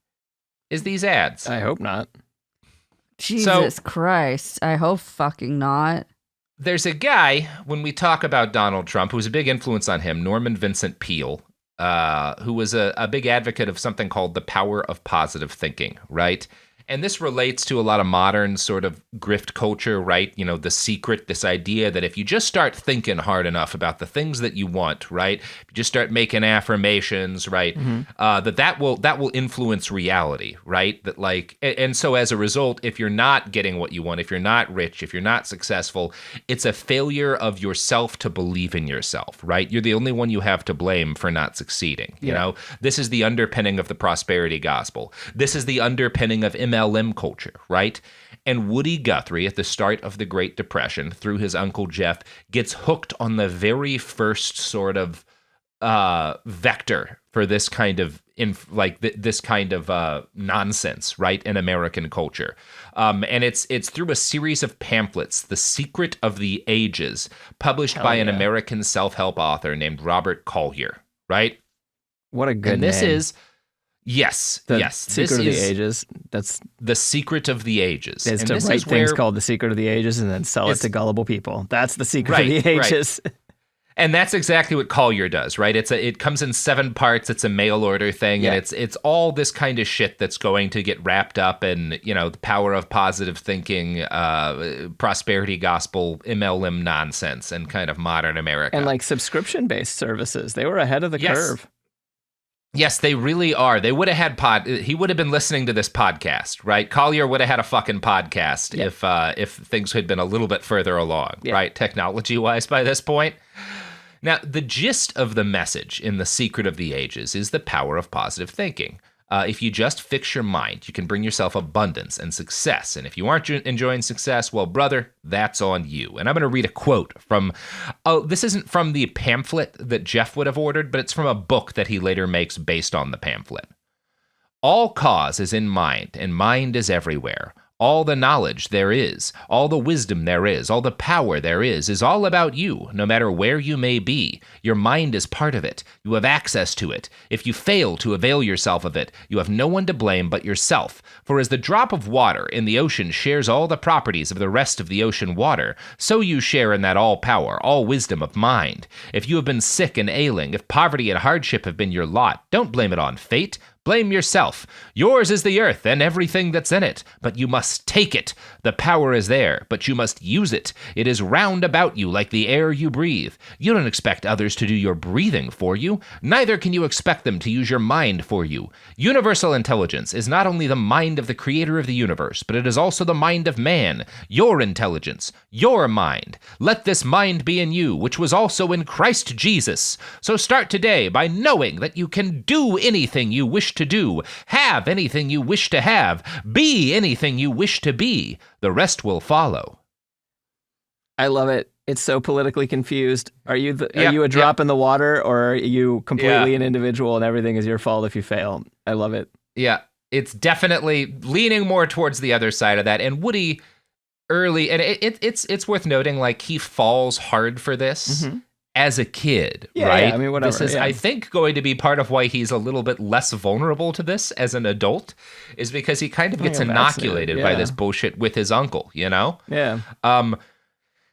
Is these ads. I hope not. Jesus Christ. I hope fucking not. There's a guy, when we talk about Donald Trump, who's a big influence on him, Norman Vincent Peale, who was a big advocate of something called the power of positive thinking, right? And this relates to a lot of modern sort of grift culture, right? The secret, this idea that if you just start thinking hard enough about the things that you want, right? If you just start making affirmations, right? That will influence reality, right? And so as a result, if you're not getting what you want, if you're not rich, if you're not successful, it's a failure of yourself to believe in yourself, right? You're the only one you have to blame for not succeeding. This is the underpinning of the prosperity gospel. This is the underpinning of MLM culture, right? And Woody Guthrie, at the start of the Great Depression, through his Uncle Jeff, gets hooked on the very first sort of vector for this kind of nonsense, right, in American culture. And it's through a series of pamphlets, The Secret of the Ages, published by an American self-help author named Robert Collier, right? What a good and this name. is Yes. Secret of the Ages. That's The Secret of the Ages. Is to write things called The Secret of the Ages and then sell it to gullible people. That's the Secret of the Ages. Right. And that's exactly what Collier does, right? It comes in 7 parts. It's a mail order thing, and it's all this kind of shit that's going to get wrapped up in the power of positive thinking, prosperity gospel, MLM nonsense, and kind of modern America. And subscription-based services. They were ahead of the curve. Yes, they really are. They would have had he would have been listening to this podcast, right? Collier would have had a fucking podcast if things had been a little bit further along, right? Technology-wise by this point. Now, the gist of the message in The Secret of the Ages is the power of positive thinking. If you just fix your mind, you can bring yourself abundance and success. And if you aren't enjoying success, well, brother, that's on you. And I'm going to read a quote from, this isn't from the pamphlet that Jeff would have ordered, but it's from a book that he later makes based on the pamphlet. "All cause is in mind, and mind is everywhere. All the knowledge there is, all the wisdom there is, all the power there is all about you, no matter where you may be. Your mind is part of it. You have access to it. If you fail to avail yourself of it, you have no one to blame but yourself. For as the drop of water in the ocean shares all the properties of the rest of the ocean water, so you share in that all power, all wisdom of mind. If you have been sick and ailing, if poverty and hardship have been your lot, don't blame it on fate. Blame yourself. Yours is the earth and everything that's in it, but you must take it. The power is there, but you must use it. It is round about you like the air you breathe. You don't expect others to do your breathing for you. Neither can you expect them to use your mind for you. Universal intelligence is not only the mind of the creator of the universe, but it is also the mind of man. Your intelligence, your mind. Let this mind be in you, which was also in Christ Jesus. So start today by knowing that you can do anything you wish to do, have anything you wish to have, be anything you wish to be. The rest will follow. I love it. It's so politically confused. Are you a drop in the water, or are you completely an individual and everything is your fault if you fail? I love it. Yeah, it's definitely leaning more towards the other side of that. And Woody early, and it's worth noting, like, he falls hard for this. As a kid, right? Yeah, I mean, whatever. This is, I think, going to be part of why he's a little bit less vulnerable to this as an adult, is because he kind of gets inoculated by this bullshit with his uncle, you know? Yeah.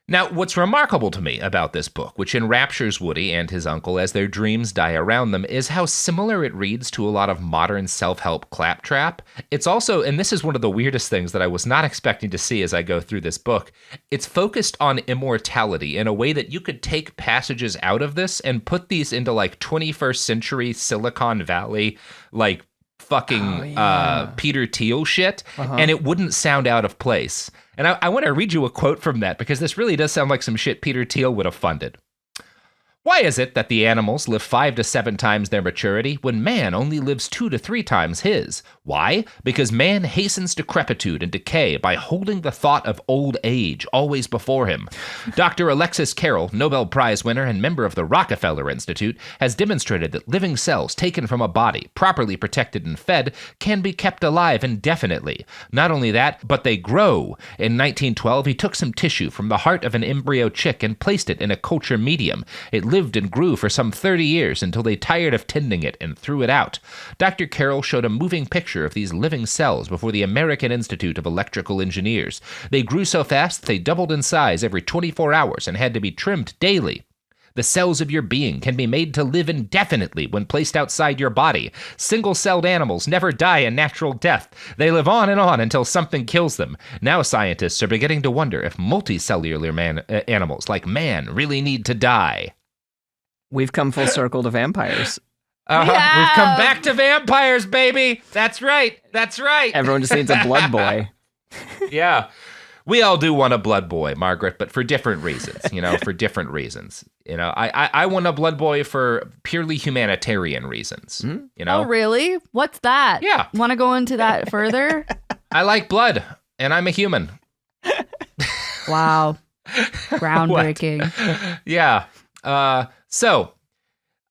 Now, what's remarkable to me about this book, which enraptures Woody and his uncle as their dreams die around them, is how similar it reads to a lot of modern self-help claptrap. It's also, and this is one of the weirdest things that I was not expecting to see as I go through this book, it's focused on immortality in a way that you could take passages out of this and put these into like 21st century Silicon Valley, like fucking Peter Thiel shit, and it wouldn't sound out of place. And I want to read you a quote from that, because this really does sound like some shit Peter Thiel would have funded. Why is it that the animals live 5 to 7 times their maturity when man only lives 2 to 3 times his? Why? Because man hastens decrepitude and decay by holding the thought of old age always before him. Dr. Alexis Carrel, Nobel Prize winner and member of the Rockefeller Institute, has demonstrated that living cells taken from a body, properly protected and fed, can be kept alive indefinitely. Not only that, but they grow. In 1912, he took some tissue from the heart of an embryo chick and placed it in a culture medium. It lived and grew for some 30 years until they tired of tending it and threw it out. Dr. Carroll showed a moving picture of these living cells before the American Institute of Electrical Engineers. They grew so fast that they doubled in size every 24 hours and had to be trimmed daily. The cells of your being can be made to live indefinitely when placed outside your body. Single-celled animals never die a natural death. They live on and on until something kills them. Now scientists are beginning to wonder if multicellular animals like man really need to die. We've come full circle to vampires. We've come back to vampires, baby. That's right. That's right. Everyone just needs a blood boy. Yeah. We all do want a blood boy, Margaret, but for different reasons, for different reasons. I want a blood boy for purely humanitarian reasons, Oh, really? What's that? Yeah. Want to go into that further? I like blood, and I'm a human. Wow. Groundbreaking. Yeah. So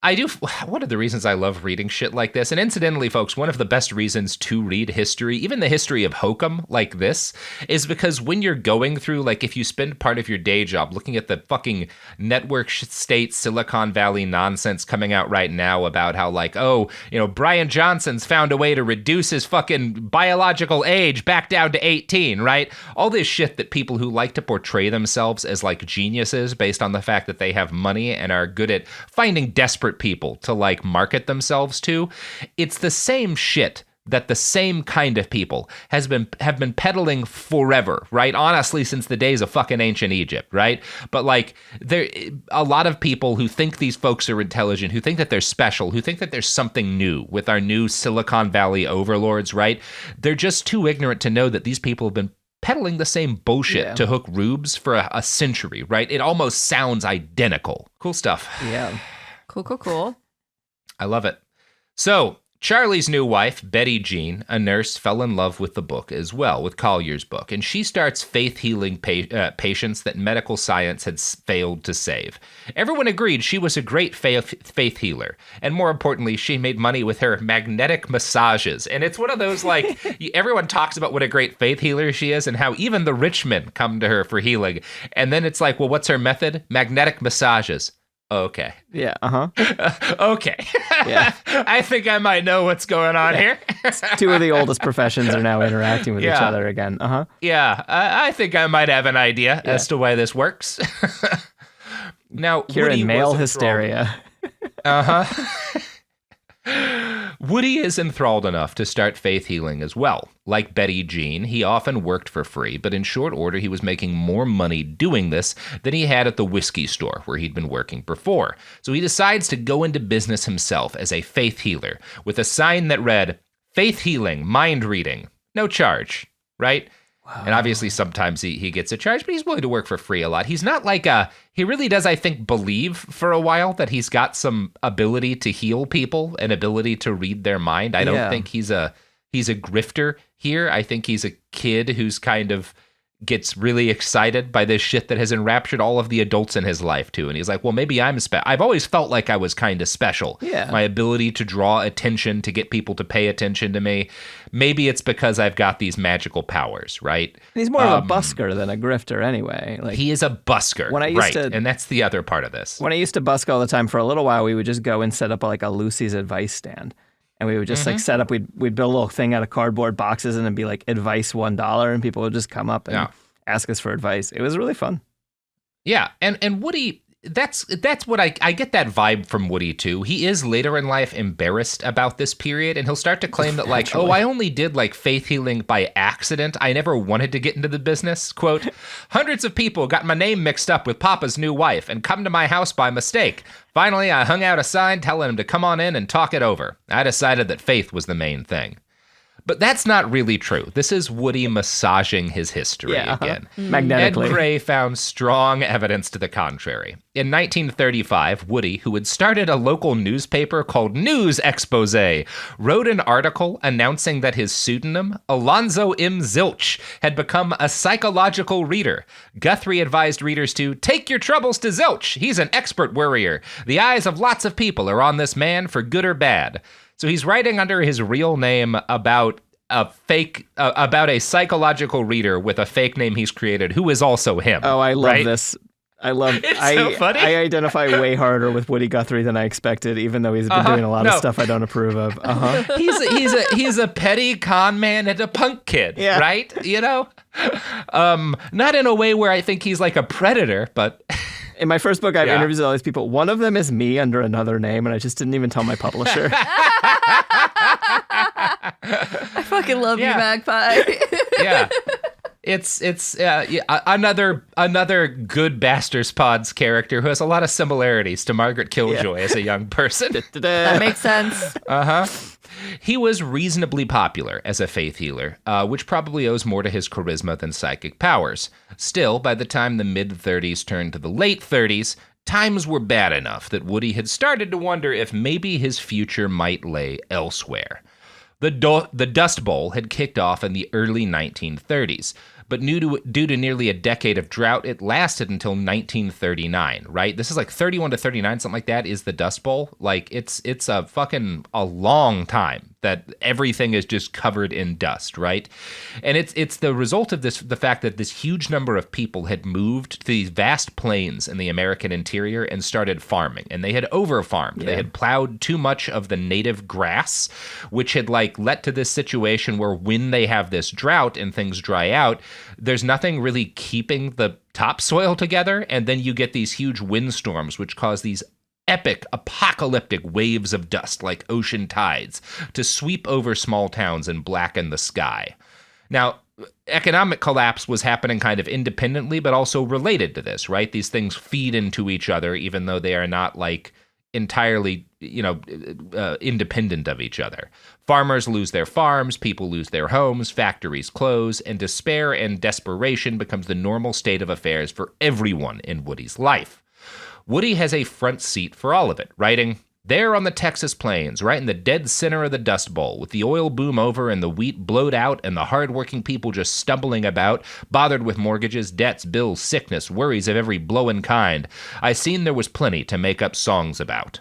I do. One of the reasons I love reading shit like this, and incidentally, folks, one of the best reasons to read history, even the history of hokum like this, is because when you're going through, like, if you spend part of your day job looking at the fucking network state Silicon Valley nonsense coming out right now about how, like, Brian Johnson's found a way to reduce his fucking biological age back down to 18, right? All this shit that people who like to portray themselves as, like, geniuses based on the fact that they have money and are good at finding desperate people to, like, market themselves to. It's the same shit that the same kind of people have been peddling forever, right? Honestly, since the days of fucking ancient Egypt, right? But, like, there a lot of people who think these folks are intelligent, who think that they're special, who think that there's something new with our new Silicon Valley overlords, right? They're just too ignorant to know that these people have been peddling the same bullshit to hook rubes for a century, right? It almost sounds identical. Cool stuff. Yeah. Cool. I love it. So, Charlie's new wife, Betty Jean, a nurse, fell in love with the book as well, with Collier's book, and she starts faith-healing patients that medical science had failed to save. Everyone agreed she was a great faith healer, and more importantly, she made money with her magnetic massages. And it's one of those, like, everyone talks about what a great faith healer she is and how even the rich men come to her for healing. And then it's like, well, what's her method? Magnetic massages. Okay. Yeah. Okay. Yeah. I think I might know what's going on here. Two of the oldest professions are now interacting with each other again. Yeah. I think I might have an idea as to why this works. Now, curing male hysteria. Woody is enthralled enough to start faith healing as well. Like Betty Jean, he often worked for free, but in short order, he was making more money doing this than he had at the whiskey store where he'd been working before. So he decides to go into business himself as a faith healer with a sign that read, "Faith healing, mind reading, no charge," right? Wow. And obviously sometimes he gets a charge, but he's willing to work for free a lot. He's not like he really does, I think, believe for a while that he's got some ability to heal people, an ability to read their mind. I don't think he's a grifter here. I think he's a kid who's kind of gets really excited by this shit that has enraptured all of the adults in his life too. And he's like, well, maybe I'm I've always felt like I was kind of special. Yeah. My ability to draw attention, to get people to pay attention to me. Maybe it's because I've got these magical powers, right? He's more of a busker than a grifter anyway. Like, he is a busker, when I used to, and that's the other part of this. When I used to busk all the time, for a little while, we would just go and set up like a Lucy's advice stand. And we would just like set up, we'd build a little thing out of cardboard boxes and it'd be like advice $1 and people would just come up and ask us for advice. It was really fun. Yeah. And Woody, that's what I get that vibe from Woody too. He is later in life embarrassed about this period and he'll start to claim that like, oh, I only did like faith healing by accident. I never wanted to get into the business. Quote, "Hundreds of people got my name mixed up with Papa's new wife and come to my house by mistake. Finally, I hung out a sign telling him to come on in and talk it over. I decided that faith was the main thing." But that's not really true. This is Woody massaging his history again. Magnetically. Ed Gray found strong evidence to the contrary. In 1935, Woody, who had started a local newspaper called News Expose, wrote an article announcing that his pseudonym, Alonzo M. Zilch, had become a psychological reader. Guthrie advised readers to take your troubles to Zilch. He's an expert worrier. The eyes of lots of people are on this man for good or bad. So he's writing under his real name about a psychological reader with a fake name he's created, who is also him. Oh, I love this. It's so funny. I identify way harder with Woody Guthrie than I expected, even though he's been doing a lot of stuff I don't approve of. He's a petty con man and a punk kid, right? You know, not in a way where I think he's like a predator, but. In my first book, I've interviewed all these people. One of them is me under another name, and I just didn't even tell my publisher. I fucking love you, Magpie. Yeah. It's another good Bastards Pods character who has a lot of similarities to Margaret Killjoy as a young person. That makes sense. He was reasonably popular as a faith healer, which probably owes more to his charisma than psychic powers. Still, by the time the mid-30s turned to the late 30s, times were bad enough that Woody had started to wonder if maybe his future might lay elsewhere. The Dust Bowl had kicked off in the early 1930s, but due to nearly a decade of drought, it lasted until 1939, right? This is like 31 to 39, something like that, is the Dust Bowl. Like, it's a long time that everything is just covered in dust, right? And it's the result of the fact that this huge number of people had moved to these vast plains in the American interior and started farming, and they had over-farmed. Yeah. They had plowed too much of the native grass, which had like led to this situation where when they have this drought and things dry out, there's nothing really keeping the topsoil together, and then you get these huge windstorms, which cause these epic apocalyptic waves of dust like ocean tides to sweep over small towns and blacken the sky. Now, economic collapse was happening kind of independently, but also related to this, right? These things feed into each other, even though they are not like entirely, independent of each other. Farmers lose their farms, people lose their homes, factories close, and despair and desperation becomes the normal state of affairs for everyone in Woody's life. Woody has a front seat for all of it, writing, There on the Texas plains, right in the dead center of the Dust Bowl, with the oil boom over and the wheat blowed out and the hard-working people just stumbling about, bothered with mortgages, debts, bills, sickness, worries of every blowin' kind, I seen there was plenty to make up songs about.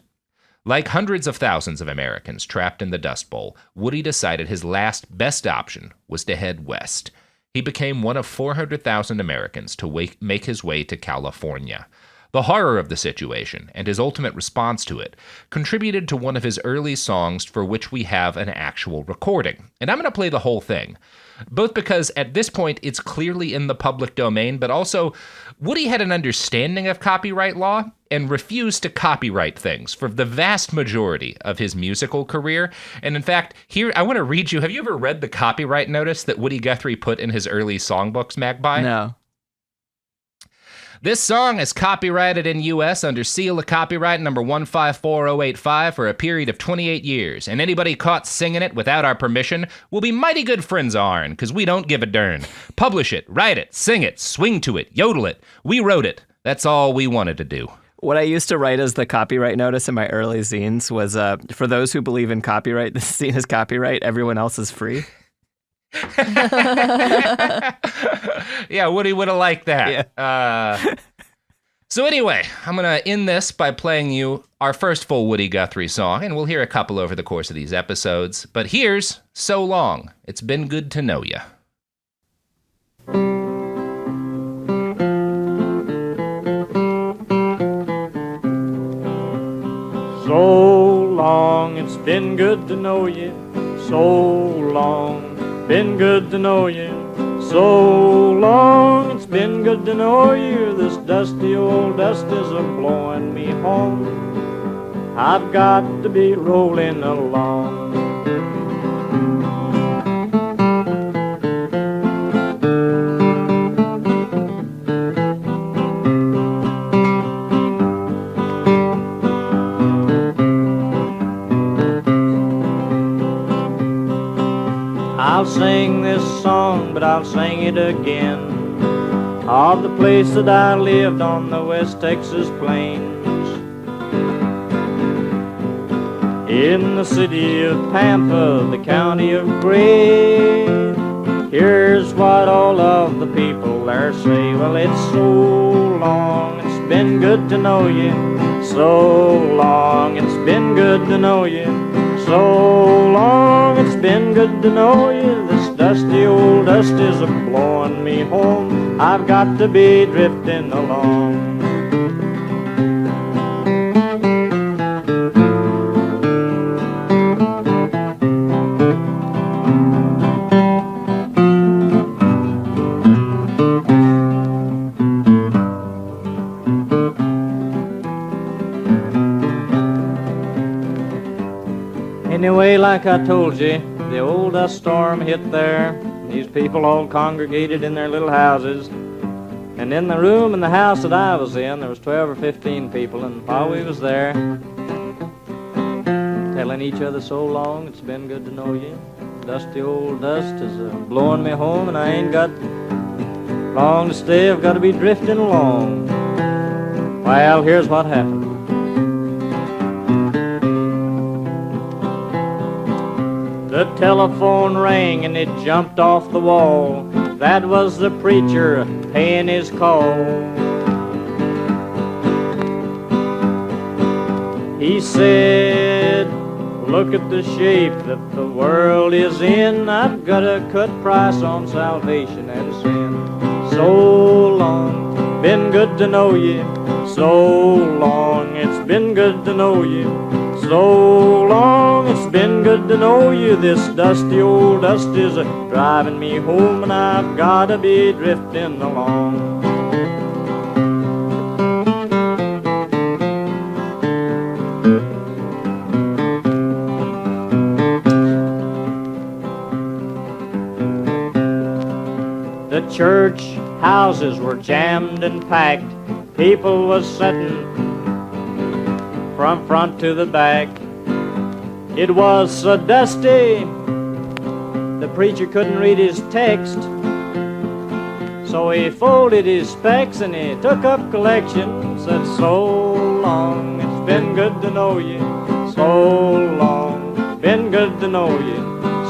Like hundreds of thousands of Americans trapped in the Dust Bowl, Woody decided his last best option was to head west. He became one of 400,000 Americans to make his way to California. The horror of the situation and his ultimate response to it contributed to one of his early songs for which we have an actual recording. And I'm going to play the whole thing, both because at this point it's clearly in the public domain, but also Woody had an understanding of copyright law and refused to copyright things for the vast majority of his musical career. And in fact, here, I want to read you. Have you ever read the copyright notice that Woody Guthrie put in his early songbooks, Magpie? No. This song is copyrighted in U.S. under seal of copyright number 154085 for a period of 28 years, and anybody caught singing it without our permission will be mighty good friends of ourn, because we don't give a darn. Publish it, write it, sing it, swing to it, yodel it. We wrote it. That's all we wanted to do. What I used to write as the copyright notice in my early zines was, for those who believe in copyright, this scene is copyright, everyone else is free. Yeah, Woody would have liked that. Yeah. So anyway, I'm going to end this by playing you our first full Woody Guthrie song, and we'll hear a couple over the course of these episodes. But here's So Long, It's Been Good to Know Ya. So long, it's been good to know you. So long, been good to know you. So long, it's been good to know you. This dusty old dust is a-blowing me home. I've got to be rolling along. I'll sing this song, but I'll sing it again, of the place that I lived on the West Texas plains, in the city of Pampa, the county of Gray. Here's what all of the people there say: well, it's so long, it's been good to know you. So long, it's been good to know you. So long, it's been good to know you. This dusty old dust is a-blowing me home. I've got to be drifting along. Anyway, like I told you, the old dust storm hit there. These people all congregated in their little houses. And in the room in the house that I was in, there was 12 or 15 people. And while we was there, telling each other so long, it's been good to know you. Dusty old dust is blowing me home, and I ain't got long to stay. I've got to be drifting along. Well, here's what happened. The telephone rang and it jumped off the wall. That was the preacher paying his call. He said, look at the shape that the world is in. I've got a cut price on salvation and sin. So long, been good to know you. So long, it's been good to know you. So long, it's been good to know you. This dusty old dust is driving me home, and I've got to be drifting along. The church houses were jammed and packed. People was sitting from front to the back. It was so dusty, the preacher couldn't read his text. So he folded his specs and he took up collection. Said, so long, it's been good to know you. so long. Been good to know you.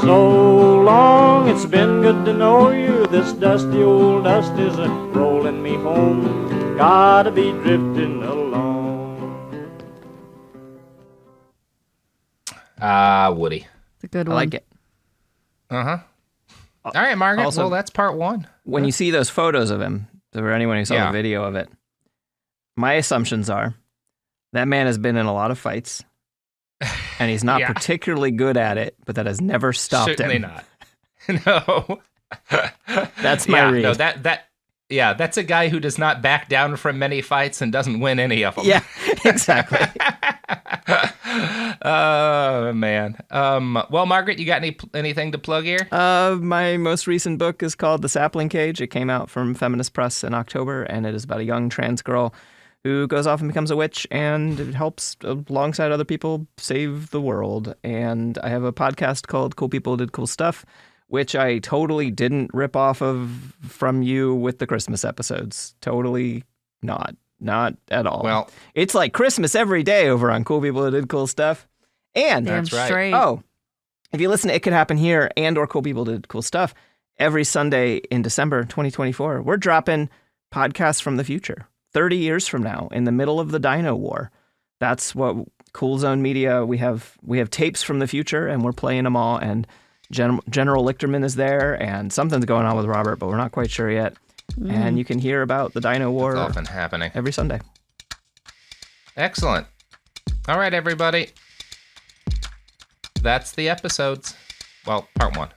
So long, it's been good to know you. This dusty old dust is rolling me home. Gotta be drifting along. Woody. It's a good I one. like it. Uh-huh. All right, Margaret. Also- well, that's part one. When you see those photos of him, for anyone who saw Yeah. the video of it, my assumptions are that man has been in a lot of fights, and he's not Yeah. particularly good at it, but that has never stopped Certainly him. not. No. That's my read. No, that's a guy who does not back down from many fights and doesn't win any of them. Yeah, exactly. Oh man. Well, Margaret, you got anything to plug here? My most recent book is called The Sapling Cage. It came out from Feminist Press in October, and it is about a young trans girl who goes off and becomes a witch and helps alongside other people save the world. And I have a podcast called Cool People Did Cool Stuff, which I totally didn't rip off of from you with the Christmas episodes. Totally not at all. Well, it's like Christmas every day over on Cool People Who Did Cool Stuff. And Damn That's right. straight. oh, if you listen to It Could Happen Here and or Cool People Did Cool Stuff, every Sunday in December 2024, we're dropping podcasts from the future, 30 years from now, in the middle of the Dino War. That's what Cool Zone Media, we have tapes from the future, and we're playing them all, and General Lichterman is there, and something's going on with Robert, but we're not quite sure yet. And you can hear about the Dino War it's often happening. every Sunday. Excellent. All right, everybody. That's the episodes. Well, part one.